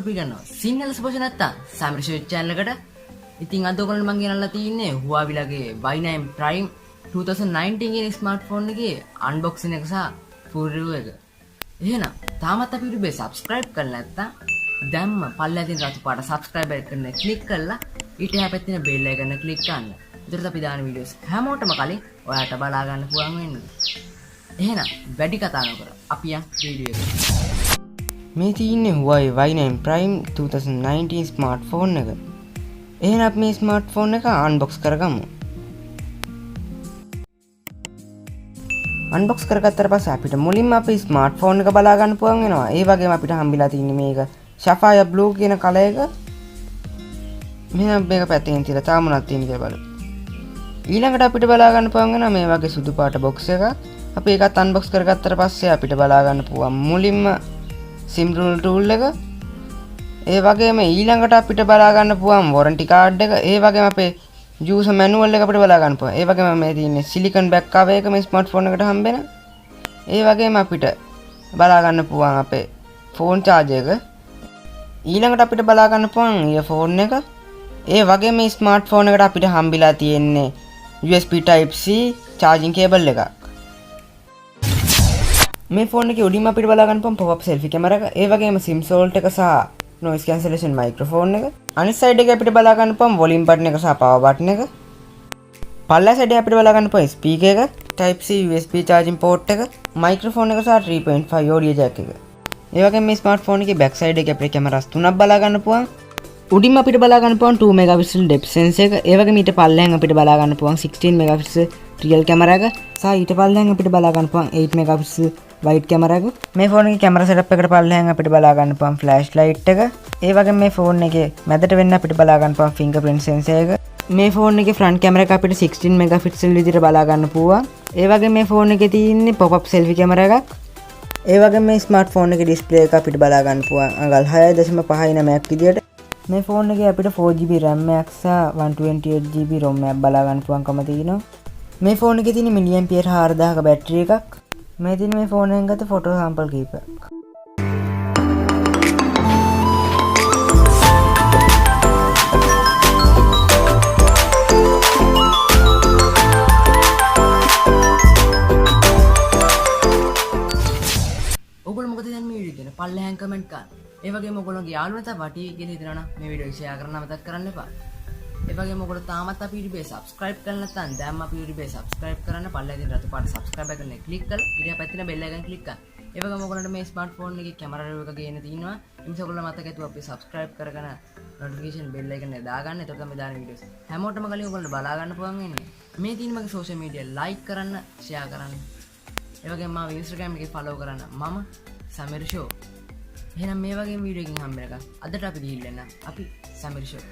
පිළිගන්නවා. සිංහල සුභෝදය නැත්තම් Samiru show channel එකට. ඉතින් අද ඔයගොල්ලන්ට මම ගෙනල්ලා තින්නේ Huawei ලගේ Y9 Prime 2019 කියන ස්මාර්ට්ෆෝන් එකේ අන්බොක්සින් එක සහ ෆුල් රිවිව් එක. එහෙනම් තාමත් අපි YouTube subscribe කරලා නැත්තම් දැම්ම පල්ලෙහා තියෙන රතු පාට subscribe එකන ක්ලික් කරලා ඊට එහා පැත්තේ තියෙන bell icon එක ක්ලික් කරන්න. එතකොට අපි දාන වීඩියෝස් හැමෝටම කලින් ඔයාලට බලා ගන්න පුළුවන් වෙන්නේ. එහෙනම් වැඩි කතා නොකර අපි යන් වීඩියෝ එකට. මේ තියෙන්නේ Huawei Y9 Prime 2019 ස්මාර්ට්ෆෝන් එක. එහෙනම් අපි මේ ස්මාර්ට්ෆෝන් එක අන්බොක්ස් කරගමු. අන්බොක්ස් කරගත්තට පස්සේ අපිට මුලින්ම අපේ ස්මාර්ට්ෆෝන් එක බලා ගන්න පුළුවන් වෙනවා. ඒ වගේම අපිට හම්බෙලා තින්නේ මේක Sapphire Blue කියන කලර් එක. මෙහෙනම් මේක පැත්තකින් තියලා තාම මොනවද තියෙන්නේ කියලා බලමු. ඊළඟට අපිට බලා ගන්න පුළුවන් වෙනවා මේ වගේ සුදු පාට බොක්ස් එකක්. අපි ඒකත් අන්බොක්ස් කරගත්තට පස්සේ අපිට බලා ගන්න පුළුවන් මුලින්ම SIM tool එක. ඒ වගේම ඊළඟට අපිට බලා ගන්න පුළුවන් warranty card එක. ඒ වගේම අපේ user manual එක අපිට බලා ගන්න පුළුවන්. ඒ වගේම මේ තියෙන්නේ silicon back cover එක මේ ස්මාර්ට්ෆෝන් එකට හම්බෙන. ඒ වගේම අපිට බලා ගන්න පුළුවන් අපේ phone charger එක. ඊළඟට අපිට බලා ගන්න පුළුවන් earphone එක. ඒ වගේම මේ ස්මාර්ට්ෆෝන් එකට අපිට හම්බෙලා තියෙන්නේ USB type C charging cable එකක්. මේ ෆෝන් එකේ උඩින්ම අපිට බලා ගන්න පුළුවන් pop-up selfie camera එක. ඒ වගේම SIM salt එක සහ noise cancellation microphone එක. අනිත් side එකේ අපිට බලා ගන්න පුළුවන් volume button එක සහ power button එක. පල්ලා side එකේ අපිට බලා ගන්න පුළුවන් speaker එක, type C USB charging port එක, microphone එක සහ 3.5 audio jack එක. ඒ වගේම මේ smartphone එකේ back side එකේ අපිට cameras තුනක් බලා ගන්න පුළුවන්. උඩින්ම අපිට බලා ගන්න පුළුවන් 2 megapixel depth sensor එක. ඒ වගේම ඊට පල්ලෙහාන් අපිට බලා ගන්න පුළුවන් 16 megapixel real camera එක සහ ඊට පල්ලෙහාන් අපිට බලා ගන්න පුළුවන් 8 megapixel wide camera එක. මේ ෆෝන් එකේ camera setup එකට පල්ලෙහාන් අපිට බලා ගන්න පුළුවන් flash light එක. ඒ වගේම මේ ෆෝන් එකේ මැදට වෙන්න අපිට බලා ගන්න පුළුවන් fingerprint sensor එක. මේ ෆෝන් එකේ front camera එක අපිට 16 megapixel විදිහට බලා ගන්න පුළුවන්. ඒ වගේම මේ ෆෝන් එකේ තියෙන්නේ pop-up selfie camera එකක්. ඒ වගේම මේ ස්මාර්ට්ෆෝන් එකේ display එක අපිට බලා ගන්න පුළුවන් අඟල් 6.59ක් විදිහට. මේ ෆෝන් එකේ අපිට 4GB RAM එකක් සහ 128GB ROM එකක් බලා ගන්න පුළුවන්කම තියෙනවා. මේ ෆෝන් එකේ තියෙන mAh 4000ක බැටරි එකක්. මේ තියෙන මේ ෆෝන් එකෙන් ගත්ත ෆොටෝ සැම්පල් කීපයක්. ඔයගොල්ලෝ මොකද දැන් මේ වීඩියෝ ගැන පල්ලෙහාන් කමෙන්ට් කරන්න. ඒ වගේම ඔයගොල්ලෝගේ යාළුවන්ට වටි කියලා හිතනවා නම් මේ වීඩියෝ ෂෙයා කරන්න මතක් කරන්න එපා. ඒ වගේම ඔයගොල්ලෝ තාමත් අපි YouTube subscribe කරලා නැත්නම් දැන් අපි YouTube subscribe කරන්න පල්ලෙහා තියෙන රතු පාට subscribe එකන ක්ලික් කරලා ඊට පැත්තේ bell icon ක්ලික් කරන්න. ඒ වගේම ඔයගොල්ලන්ට මේ ස්මාර්ට්ෆෝන් එකේ කැමරා රිව් එක ගේන්න තියෙනවා. ඒ නිසා ඔයගොල්ලෝ මතක හිටුව අපි subscribe කරගෙන notification bell icon එක දාගන්න. එතකොට තමයි දාන වීඩියෝස් හැමෝටම කලින් ඔයගොල්ලන්ට බලා ගන්න පුළුවන් වෙන්නේ. මේ තියෙන මගේ social media like කරන්න, share කරන්න. ඒ වගේම මාව Instagram එකේ follow කරන්න. මම Samiru show. එහෙනම් මේ වගේ වීඩියෝ එකකින් හම්බ වෙනකම් අදට අපි ගිහින් එන්න. අපි Samiru show.